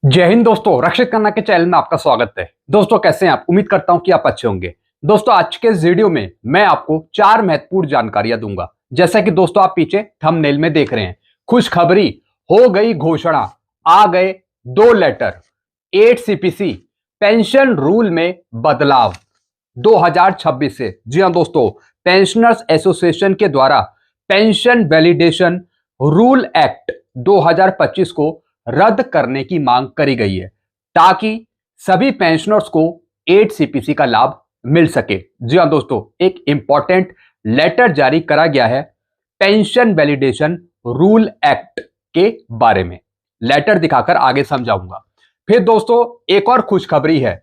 जय हिंद दोस्तों, रक्षित खन्ना के चैनल में आपका स्वागत है। दोस्तों कैसे हैं आप? उम्मीद करता हूं कि आप अच्छे होंगे। दोस्तों आज के इस वीडियो में मैं आपको 4 महत्वपूर्ण जानकारियां दूंगा। जैसा कि दोस्तों आप पीछे थंबनेल में देख रहे हैं, खुशखबरी हो गई घोषणा, आ गए 2 लेटर। 8 सीपीसी पेंशन रूल में बदलाव 2026 से। जी हां दोस्तों, पेंशनर्स एसोसिएशन के द्वारा पेंशन वैलिडेशन रूल एक्ट 2025 को रद्द करने की मांग करी गई है ताकि सभी पेंशनर्स को 8 सीपीसी का लाभ मिल सके। जी हां दोस्तों, एक इंपॉर्टेंट लेटर जारी करा गया है पेंशन वैलिडेशन रूल एक्ट के बारे में। लेटर दिखाकर आगे समझाऊंगा। फिर दोस्तों एक और खुशखबरी है,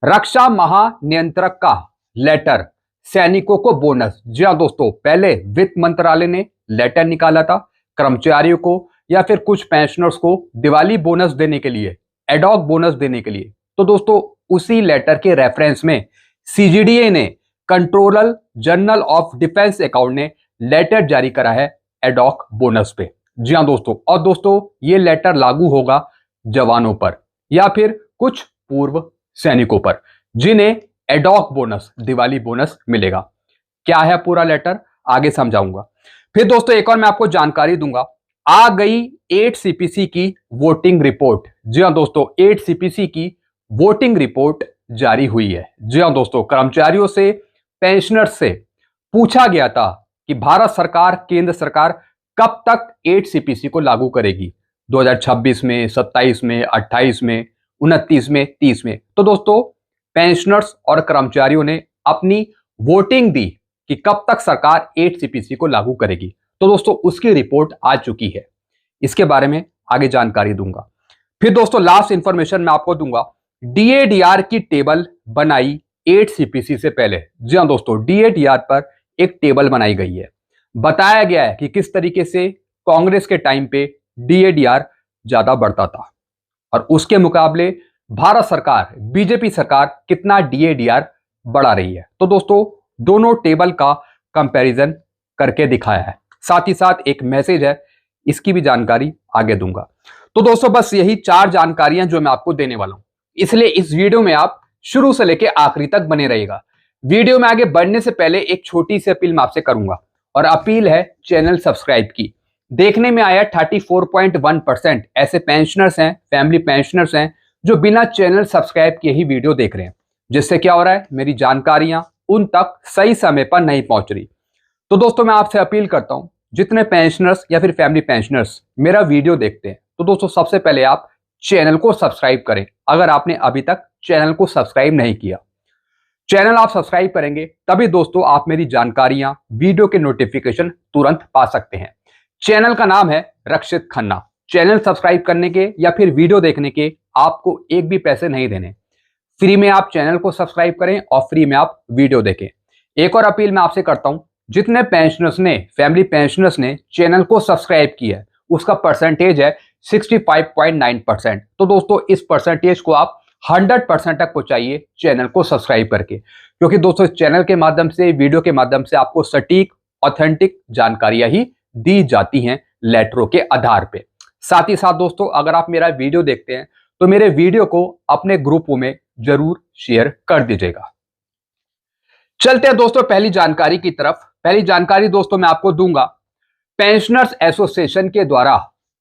रक्षा महानियंत्रक का लेटर, सैनिकों को बोनस। जी हां दोस्तों, पहले वित्त मंत्रालय ने लेटर निकाला था कर्मचारियों को या फिर कुछ पेंशनर्स को दिवाली बोनस देने के लिए, एडॉक बोनस देने के लिए। तो दोस्तों उसी लेटर के रेफरेंस में सीजीडीए ने, controller general of defence account ने लेटर जारी करा है एडॉक बोनस पे। जी हां दोस्तों, और दोस्तों ये लेटर लागू होगा जवानों पर या फिर कुछ पूर्व सैनिकों पर जिन्हें एडॉक बोनस, दिवाली बोनस मिलेगा। क्या है पूरा लेटर आगे समझाऊंगा। फिर दोस्तों एक और मैं आपको जानकारी दूंगा, आ गई 8 सीपीसी की वोटिंग रिपोर्ट। जी हां दोस्तों, 8 सीपीसी की वोटिंग रिपोर्ट जारी हुई है। जी हां दोस्तों, कर्मचारियों से, पेंशनर्स से पूछा गया था कि भारत सरकार, केंद्र सरकार कब तक 8 सीपीसी को लागू करेगी, 2026 में, 27 में, 28 में, 29 में, 30 में। तो दोस्तों पेंशनर्स और कर्मचारियों ने अपनी वोटिंग दी कि कब तक सरकार 8 सीपीसी को लागू करेगी। तो दोस्तों उसकी रिपोर्ट आ चुकी है, इसके बारे में आगे जानकारी दूंगा। फिर दोस्तों लास्ट इंफॉर्मेशन मैं आपको दूंगा, डीएडीआर की टेबल बनाई 8 सीपीसी से पहले। जी हां दोस्तों, डीएडीआर पर एक टेबल बनाई गई है, बताया गया है कि किस तरीके से कांग्रेस के टाइम पे डीएडीआर ज्यादा बढ़ता था और उसके मुकाबले भारत सरकार, बीजेपी सरकार कितना डीएडीआर बढ़ा रही है। तो दोस्तों दोनों टेबल का कंपैरिजन करके दिखाया है, साथ ही साथ एक मैसेज है, इसकी भी जानकारी आगे दूंगा। तो दोस्तों बस यही 4 जानकारियां जो मैं आपको देने वाला हूं, इसलिए इस वीडियो में आप शुरू से लेकर आखिरी तक बने रहिएगा। वीडियो में आगे बढ़ने से पहले एक छोटी सी अपील मैं आपसे करूंगा, और अपील है चैनल सब्सक्राइब की। देखने में आया 34.1% ऐसे पेंशनर्स हैं, फैमिली पेंशनर्स हैं जो बिना चैनल सब्सक्राइब किए ही वीडियो देख रहे हैं, जिससे क्या हो रहा है, मेरी जानकारियां उन तक सही समय पर नहीं पहुंच रही। तो दोस्तों मैं आपसे अपील करता हूं, जितने पेंशनर्स या फिर फैमिली पेंशनर्स मेरा वीडियो देखते हैं, तो दोस्तों सबसे पहले आप चैनल को सब्सक्राइब करें। अगर आपने अभी तक चैनल को सब्सक्राइब नहीं किया, चैनल आप सब्सक्राइब करेंगे तभी दोस्तों आप मेरी जानकारियां, वीडियो के नोटिफिकेशन तुरंत पा सकते हैं। चैनल का नाम है रक्षित खन्ना। चैनल सब्सक्राइब करने के या फिर वीडियो देखने के आपको एक भी पैसे नहीं देने, फ्री में आप चैनल को सब्सक्राइब करें और फ्री में आप वीडियो देखें। एक और अपील मैं आपसे करता हूं, जितने पेंशनर्स ने, फैमिली पेंशनर्स ने चैनल को सब्सक्राइब किया है, उसका परसेंटेज है 65.9%। तो दोस्तों इस परसेंटेज को आप 100% तक पहुंचाइए चैनल को सब्सक्राइब करके, क्योंकि दोस्तों चैनल के माध्यम से, वीडियो के माध्यम से आपको सटीक, ऑथेंटिक जानकारियां ही दी जाती हैं लेटरों के आधार पे। साथ ही साथ दोस्तों अगर आप मेरा वीडियो देखते हैं तो मेरे वीडियो को अपने ग्रुपों में जरूर शेयर कर दीजिएगा। चलते हैं दोस्तों पहली जानकारी की तरफ। पहली जानकारी दोस्तों मैं आपको दूंगा, पेंशनर्स एसोसिएशन के द्वारा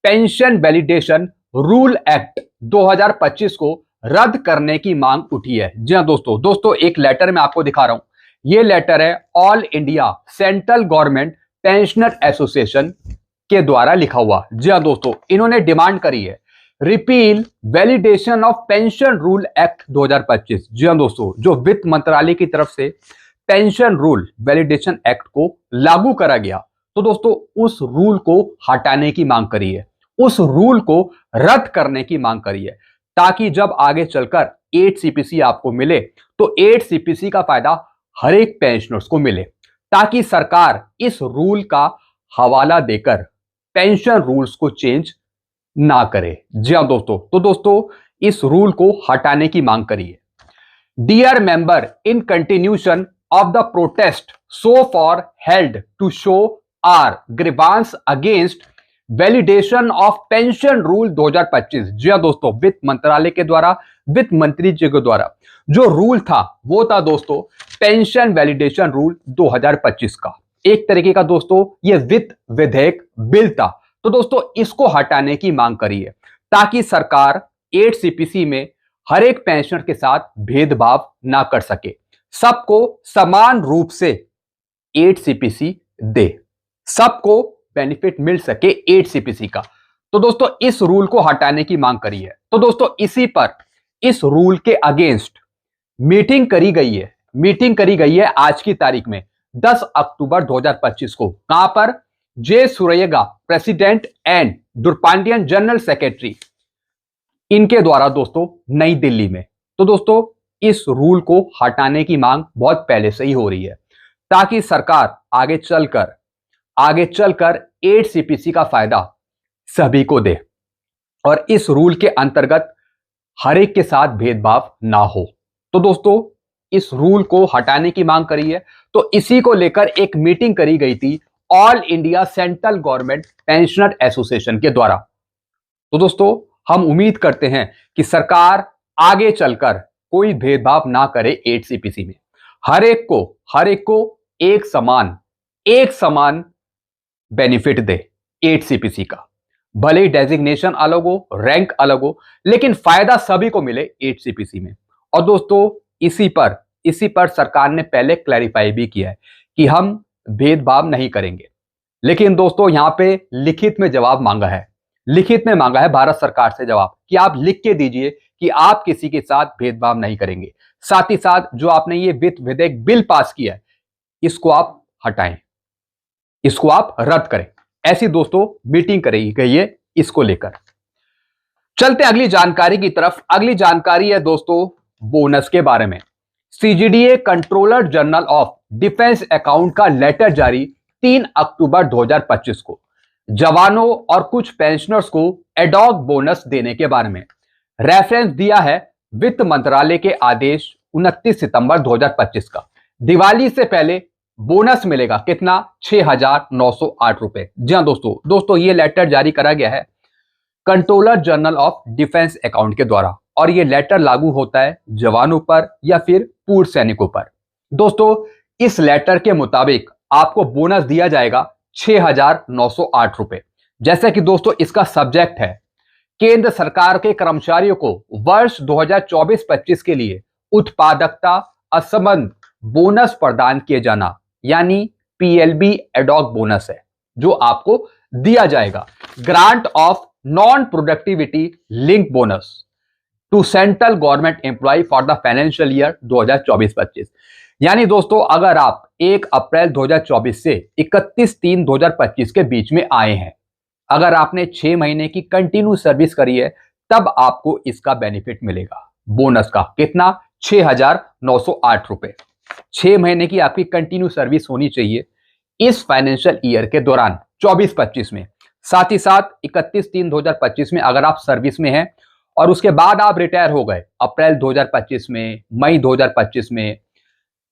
पेंशन वैलिडेशन रूल एक्ट 2025 को रद्द करने की मांग उठी है। जी हां दोस्तों एक लेटर मैं आपको दिखा रहा हूं, यह लेटर है all India central government pensioner association के द्वारा लिखा हुआ। जी हां दोस्तों, इन्होंने डिमांड करी है repeal validation of pension rule act 2025। जी हां दोस्तों, जो वित्त मंत्रालय की तरफ से पेंशन रूल वैलिडेशन एक्ट को लागू करा गया, तो दोस्तों उस रूल को हटाने की मांग करी है, उस रूल को रद्द करने की मांग करी है, ताकि जब आगे चलकर 8 सीपीसी आपको मिले तो 8 सीपीसी का फायदा हर एक पेंशनर्स को मिले, ताकि सरकार इस रूल का हवाला देकर पेंशन रूल्स को चेंज ना करे। जी हां दोस्तों, तो दोस्तों इस रूल को हटाने की मांग करी है। Dear member, in continuation of the protest so far held to show our grievance against validation of pension rule 2025। जी हाँ दोस्तों, वित्त मंत्रालय के द्वारा, वित्त मंत्री जी के द्वारा जो रूल था वो था दोस्तों पेंशन वैलिडेशन रूल 2025 का। एक तरीके का दोस्तों ये वित्त विधेयक बिल था। तो दोस्तों इसको हटाने की मांग करी है ताकि सरकार 8 सीपीसी में हर एक पेंशनर के साथ भेदभाव ना कर सके, सबको समान रूप से 8 सीपीसी दे, सबको बेनिफिट मिल सके 8 सीपीसी का। तो दोस्तों इस रूल को हटाने की मांग करी है। तो दोस्तों इसी पर, इस रूल के अगेंस्ट मीटिंग करी गई है। मीटिंग करी गई है आज की तारीख में 10 अक्टूबर 2025 को। कहां पर? J Suraiya president and Durpandian general secretary, इनके द्वारा दोस्तों नई दिल्ली में। तो दोस्तों इस रूल को हटाने की मांग बहुत पहले से ही हो रही है ताकि सरकार आगे चलकर 8 सीपीसी का फायदा सभी को दे और इस रूल के अंतर्गत हर एक के साथ भेदभाव ना हो। तो दोस्तों इस रूल को हटाने की मांग करी है। तो इसी को लेकर एक मीटिंग करी गई थी all India central government pensioner association के द्वारा। तो दोस्तों हम उम्मीद करते हैं कि सरकार आगे चलकर कोई भेदभाव ना करे 8 सीपीसी में, हर एक को एक समान बेनिफिट दे 8 सीपीसी का। भले ही डेजिग्नेशन अलग हो, रैंक अलग हो, लेकिन फायदा सभी को मिले 8 सीपीसी में। और दोस्तों इसी पर सरकार ने पहले क्लैरिफाई भी किया है कि हम भेदभाव नहीं करेंगे। लेकिन दोस्तों यहां पे लिखित में जवाब मांगा है, भारत सरकार से जवाब कि आप लिख के दीजिए कि आप किसी के साथ भेदभाव नहीं करेंगे। साथ ही साथ जो आपने ये वित्त विधेयक बिल पास किया है इसको आप हटाएं, इसको आप रद्द करें। ऐसी दोस्तों मीटिंग करी गई है इसको लेकर। चलते अगली जानकारी की तरफ। अगली जानकारी है दोस्तों बोनस के बारे में। CGDA controller general of defence account का लेटर जारी 3 अक्टूबर 2025 को जवानों और कुछ पेंशनर्स को एडॉक बोनस देने के बारे में रेफरेंस दिया है वित्त मंत्रालय के आदेश 29 सितंबर 2025 का। दिवाली से पहले बोनस मिलेगा कितना? 6,908 रुपए। जी हाँ दोस्तों ये लेटर जारी करा गया है controller general of defence account के द्वारा और ये लेटर लागू होता है जवानों पर या फिर पूर्व सैनिकों पर। दोस्तों इस लेटर के मुताबिक आपको बोनस दिया जाएगा 6,908 रुपए। जैसे कि दोस्तों इसका सब्जेक्ट है केंद्र सरकार के कर्मचारियों को वर्ष 2024-25 के लिए उत्पादकता असंबद्ध बोनस प्रदान किए जाना, यानी पीएलबी एडॉक बोनस है जो आपको दिया जाएगा। Grant of non productivity link bonus to central government employ for the financial year 2024-25। यानी दोस्तों अगर आप 1 अप्रैल 2024 से 31/3/2025 के बीच में आए हैं, अगर आपने 6 महीने की कंटिन्यू सर्विस करी है, तब आपको इसका बेनिफिट मिलेगा बोनस का। कितना? 6,908 रुपए। 6 महीने की आपकी कंटिन्यू सर्विस होनी चाहिए इस फाइनेंशियल ईयर के दौरान 24-25 में। साथ ही साथ 31/3/2025 में अगर आप सर्विस में हैं और उसके बाद आप रिटायर हो गए अप्रैल 2025 में, मई 2025 में,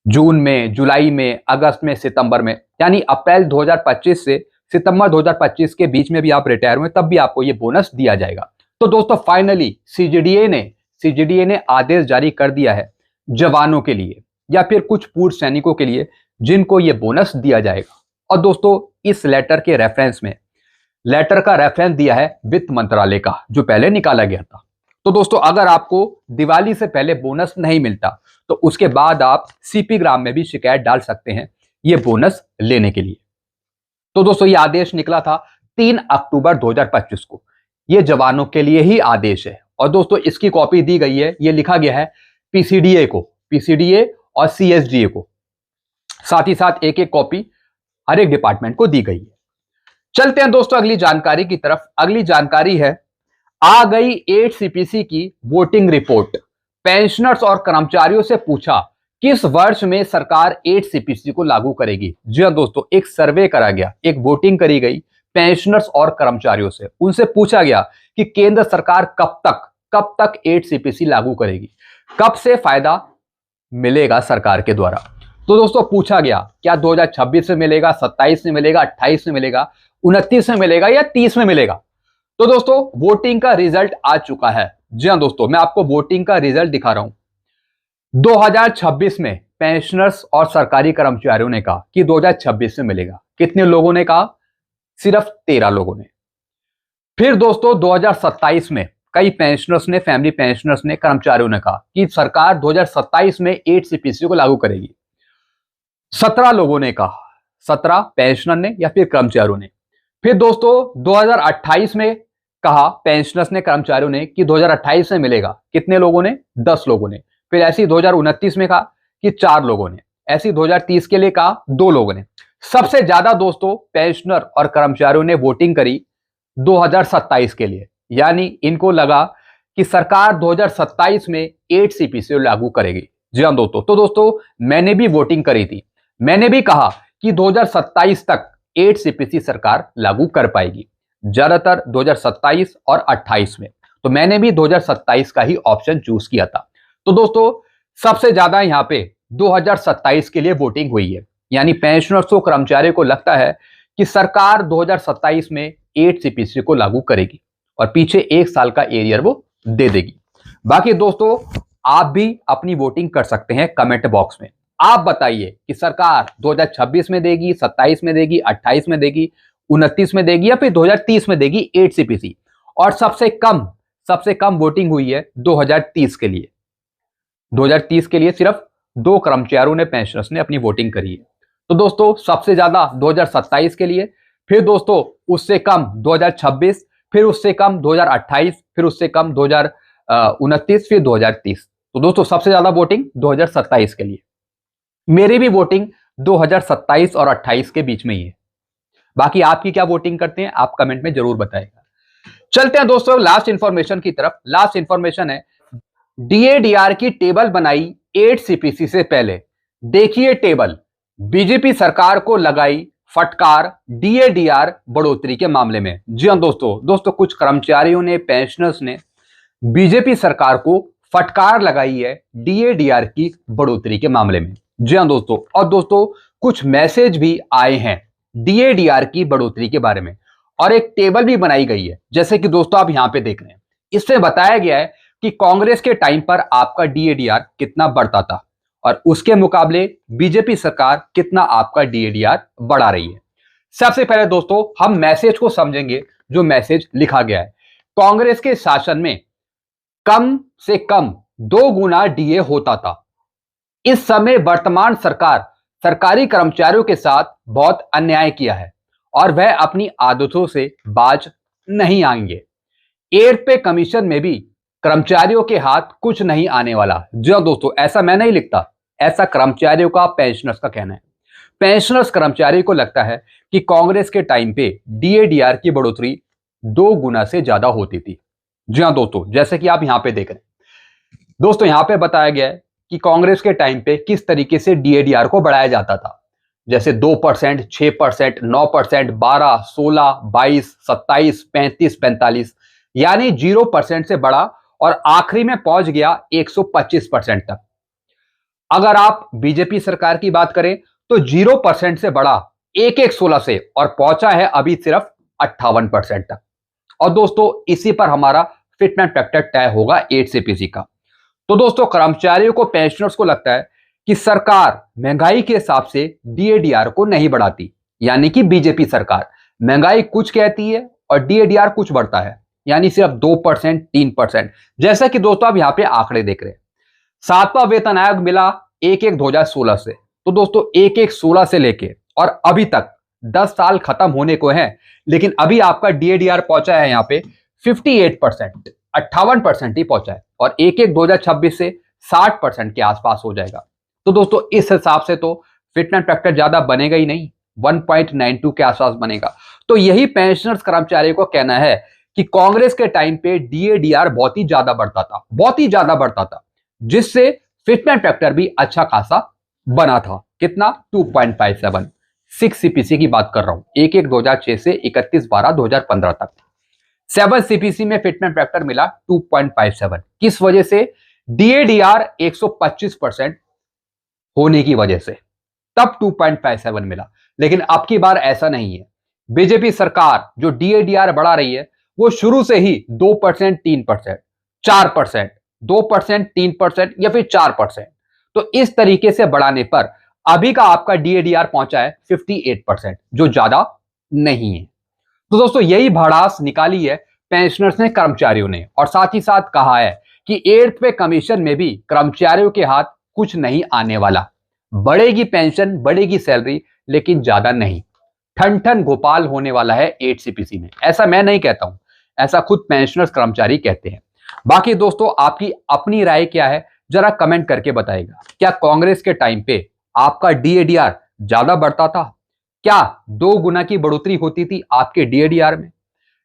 जून में, जुलाई में, अगस्त में, सितंबर में, यानी अप्रैल 2025 से सितंबर 2025 के बीच में भी आप रिटायर हुए तब भी आपको ये बोनस दिया जाएगा। तो दोस्तों फाइनली सीजीडीए ने आदेश जारी कर दिया है जवानों के लिए या फिर कुछ पूर्व सैनिकों के लिए जिनको ये बोनस दिया जाएगा। और दोस्तों इस लेटर का रेफरेंस दिया है वित्त मंत्रालय का जो पहले निकाला गया था। तो दोस्तों अगर आपको दिवाली से पहले बोनस नहीं मिलता तो उसके बाद आप सीपी ग्राम में भी शिकायत डाल सकते हैं ये बोनस लेने के लिए। तो दोस्तों ये आदेश निकला था 3 अक्टूबर 2025 को। ये जवानों के लिए ही आदेश है और दोस्तों इसकी कॉपी दी गई है, ये लिखा गया है पीसीडीए और सीएसडीए को, साथ ही साथ एक एक कॉपी हर एक डिपार्टमेंट को दी गई है। चलते हैं दोस्तों अगली जानकारी की तरफ। अगली जानकारी है आ गई 8 सीपीसी की वोटिंग रिपोर्ट। पेंशनर्स और कर्मचारियों से पूछा किस वर्ष में सरकार 8 सीपीसी को लागू करेगी। जी हाँ दोस्तों एक सर्वे करा गया, एक वोटिंग करी गई पेंशनर्स और कर्मचारियों से। उनसे पूछा गया कि केंद्र सरकार कब तक 8 सीपीसी लागू करेगी, कब से फायदा मिलेगा सरकार के द्वारा। तो दोस्तों पूछा गया क्या 2026 में मिलेगा, 27 में मिलेगा, 28 में मिलेगा। 29 में मिलेगा या 30 में मिलेगा? तो दोस्तों वोटिंग का रिजल्ट आ चुका है। जी हां दोस्तों, मैं आपको वोटिंग का रिजल्ट दिखा रहा हूं। 2026 में पेंशनर्स और सरकारी कर्मचारियों ने कहा कि 2026 में मिलेगा। कितने लोगों ने कहा? सिर्फ 13 लोगों ने। फिर दोस्तों 2027 में कई पेंशनर्स ने, फैमिली पेंशनर्स ने, कर्मचारियों ने कहा कि सरकार 2027 में 8 सीपीसी को लागू करेगी। 17 लोगों ने कहा, 17 पेंशनर ने या फिर कर्मचारियों ने। फिर दोस्तों 2028 में कहा पेंशनर्स ने, कर्मचारियों ने कि 2028 में मिलेगा। कितने लोगों ने? 10 लोगों ने। फिर ऐसे ही 2029 में कहा कि 4 लोगों ने। ऐसे ही 2030 के लिए कहा 2 लोगों ने। सबसे ज्यादा दोस्तों पेंशनर और कर्मचारियों ने वोटिंग करी 2027 के लिए, यानी इनको लगा कि सरकार 2027 में 8 सीपीसी लागू करेगी। जी हां दोस्तों, तो दोस्तों मैंने भी वोटिंग करी थी। मैंने भी कहा कि 2027 तक 8 सीपीसी सरकार लागू कर पाएगी, ज्यादातर 2027 और 28 में। तो मैंने भी 2027 का ही ऑप्शन चूज किया था। तो दोस्तों सबसे ज्यादा यहां पे 2027 के लिए वोटिंग हुई है, यानी पेंशनर्स को, कर्मचारियों को लगता है कि सरकार 2027 में 8 सीपीसी को लागू करेगी और पीछे 1 साल का एरियर वो दे देगी। बाकी दोस्तों आप भी अपनी वोटिंग कर सकते हैं कमेंट बॉक्स में। आप बताइए कि सरकार 2026 में देगी, 27 में देगी, 28 में देगी, 29 में देगी या फिर 2030 में देगी 8 सीपीसी। और सबसे कम वोटिंग हुई है 2030 के लिए। 2030 के लिए सिर्फ 2 कर्मचारियों ने, पेंशनर्स ने अपनी वोटिंग करी है। तो दोस्तों सबसे ज्यादा 2027 के लिए, फिर दोस्तों उससे कम 2026, फिर उससे कम 2028, फिर उससे कम 2029, फिर 2030। तो दोस्तों सबसे ज्यादा वोटिंग 2027 के लिए। मेरी भी वोटिंग 2027 और 28 के बीच में ही है। बाकी आपकी क्या वोटिंग करते हैं आप कमेंट में जरूर बताइएगा। चलते हैं दोस्तों लास्ट इंफॉर्मेशन की तरफ। लास्ट इंफॉर्मेशन है, डीएडीआर की टेबल बनाई 8 सीपीसी से पहले। देखिए टेबल, बीजेपी सरकार को लगाई फटकार डीएडीआर बढ़ोतरी के मामले में। जी हां दोस्तों कुछ कर्मचारियों ने, पेंशनर्स ने बीजेपी सरकार को फटकार लगाई है डीएडीआर की बढ़ोतरी के मामले में। जी हां दोस्तों, और दोस्तों कुछ मैसेज भी आए हैं डीएडीआर की बढ़ोतरी के बारे में और एक टेबल भी बनाई गई है, जैसे कि दोस्तों आप यहां पे देख रहे हैं। इससे बताया गया है कि कांग्रेस के टाइम पर आपका डीएडीआर कितना बढ़ता था और उसके मुकाबले बीजेपी सरकार कितना आपका डीएडीआर बढ़ा रही है। सबसे पहले दोस्तों हम मैसेज को समझेंगे, जो मैसेज लिखा गया है। कांग्रेस के शासन में कम से कम 2 गुना डीए होता था। इस समय वर्तमान सरकार सरकारी कर्मचारियों के साथ बहुत अन्याय किया है और वह अपनी आदतों से बाज नहीं आएंगे। 8 पे कमीशन में भी कर्मचारियों के हाथ कुछ नहीं आने वाला। जो दोस्तों ऐसा मैं नहीं लिखता, ऐसा कर्मचारियों का, पेंशनर्स का कहना है। पेंशनर्स कर्मचारी को लगता है कि कांग्रेस के टाइम पे डीएडीआर की बढ़ोतरी 2 गुना से ज्यादा होती थी। जी हां दोस्तों, जैसे कि आप यहां पे देख रहे हैं। दोस्तों यहां पे बताया गया है कि कांग्रेस के टाइम पे किस तरीके से डीएडीआर को बढ़ाया जाता था, जैसे 2%, 6%, 9%, 12, 16, 22, 27, 35, 45, यानी 0% से बढ़ा और आखिरी में पहुंच गया 125% तक। अगर आप बीजेपी सरकार की बात करें तो 0% से बढ़ा 116 से और पहुंचा है अभी सिर्फ 58% तक। और दोस्तों इसी पर हमारा फिटमेंट फैक्टर तय होगा 8 सीपीसी का। तो दोस्तों कर्मचारियों को, पेंशनर्स को लगता है कि सरकार महंगाई के हिसाब से डीएडीआर को नहीं बढ़ाती, यानी कि बीजेपी सरकार महंगाई कुछ कहती है और डीएडीआर कुछ बढ़ता है, यानी सिर्फ 2%, 3%। जैसा कि दोस्तों आप यहां पे आंकड़े देख रहे हैं। 7वां वेतन आयोग मिला 1/1/2016 से। तो दोस्तों 1/1/16 से लेके और अभी तक 10 साल खत्म होने को है, लेकिन अभी आपका डीएडीआर पहुंचा है यहां पे 58%, 58% ही पहुंचा है और 1/1/2026 से 60% के आसपास हो जाएगा। तो दोस्तों इस हिसाब से तो फिटमेंट फैक्टर ज्यादा बनेगा ही नहीं, 1.92 के आसपास बनेगा। तो यही पेंशनर्स कर्मचारियों को कहना है कि कांग्रेस के टाइम पे डीएडीआर बहुत ही ज्यादा बढ़ता था, बहुत ही ज्यादा बढ़ता था, जिससे फिटमेंट फैक्टर भी अच्छा खासा बना था। कितना? 2.57, 6 सीपीसी की बात कर रहा हूं, 1/1/2006 से 31/12/2015 तक। 7 सीपीसी में फिटमेंट फैक्टर मिला 2.57। किस वजह से? डीएडीआर 125% होने की वजह से, तब 2.57 मिला। लेकिन अब की बार ऐसा नहीं है, बीजेपी सरकार जो डीएडीआर बढ़ा रही है वो शुरू से ही 2%, 3%, 4%, 2%, 3% या फिर 4%, तो इस तरीके से बढ़ाने पर अभी का आपका डीएडीआर पहुंचा है 58%, जो ज्यादा नहीं है। तो दोस्तों यही भड़ास निकाली है पेंशनर्स ने, कर्मचारियों ने, और साथ ही साथ कहा है कि 8th पे कमीशन में भी कर्मचारियों के हाथ कुछ नहीं आने वाला। बढ़ेगी पेंशन, बढ़ेगी सैलरी, लेकिन ज्यादा नहीं। ठन ठन गोपाल होने वाला है 8 सीपीसी में। ऐसा मैं नहीं कहता हूं, ऐसा खुद पेंशनर्स कर्मचारी कहते हैं। बाकी दोस्तों आपकी अपनी राय क्या है, जरा कमेंट करके बताइएगा। क्या कांग्रेस के टाइम पे आपका डीएडीआर ज्यादा बढ़ता था? क्या 2 गुना की बढ़ोतरी होती थी आपके डीएडीआर में,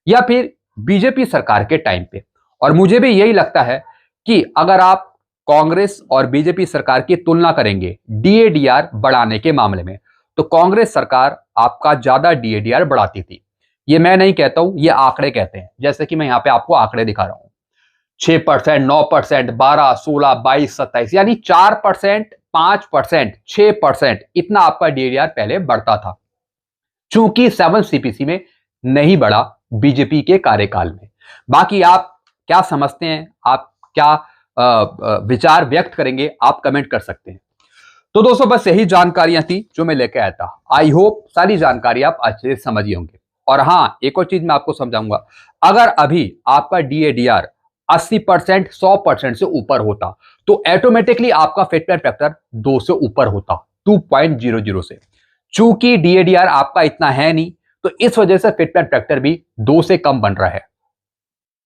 या फिर बीजेपी सरकार के टाइम पे? और मुझे भी यही लगता है कि अगर आप कांग्रेस और बीजेपी सरकार की तुलना करेंगे डीएडीआर बढ़ाने के मामले में, तो कांग्रेस सरकार आपका ज्यादा डीएडीआर बढ़ाती थी। ये मैं नहीं कहता हूं, ये आंकड़े कहते हैं। जैसे कि मैं यहां पे आपको आंकड़े दिखा रहा हूं, 6%, 9%, 12, 16, 22, 27, यानी 4%, 5%, 6%, इतना आपका डीएडीआर पहले बढ़ता था, चूंकि 7 सीपीसी में नहीं बढ़ा बीजेपी के कार्यकाल में। बाकी आप क्या समझते हैं, आप क्या विचार व्यक्त करेंगे, आप कमेंट कर सकते हैं। तो दोस्तों बस यही जानकारियां थी जो मैं लेके आया था। आई होप सारी जानकारी आप अच्छे से समझिए होंगे। और हाँ, एक और चीज मैं आपको समझाऊंगा, अगर अभी आपका डीएडीआर 80%, 100% से ऊपर होता तो ऑटोमेटिकली आपका फिटमेंट फैक्टर 2 से ऊपर होता, 2.00 से। चूंकि डीएडीआर आपका इतना है नहीं, तो इस वजह से फिटमेंट फैक्टर भी 2 से कम बन रहा है।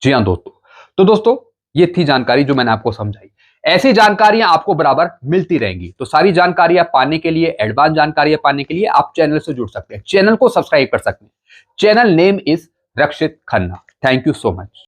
जी हाँ दोस्तों, तो दोस्तों ये थी जानकारी जो मैंने आपको समझाई। ऐसी जानकारियां आपको बराबर मिलती रहेंगी। तो सारी जानकारियां पाने के लिए, एडवांस जानकारियां पाने के लिए आप चैनल से जुड़ सकते हैं, चैनल को सब्सक्राइब कर सकते हैं। Channel name is Rakshit Khanna. Thank you so much.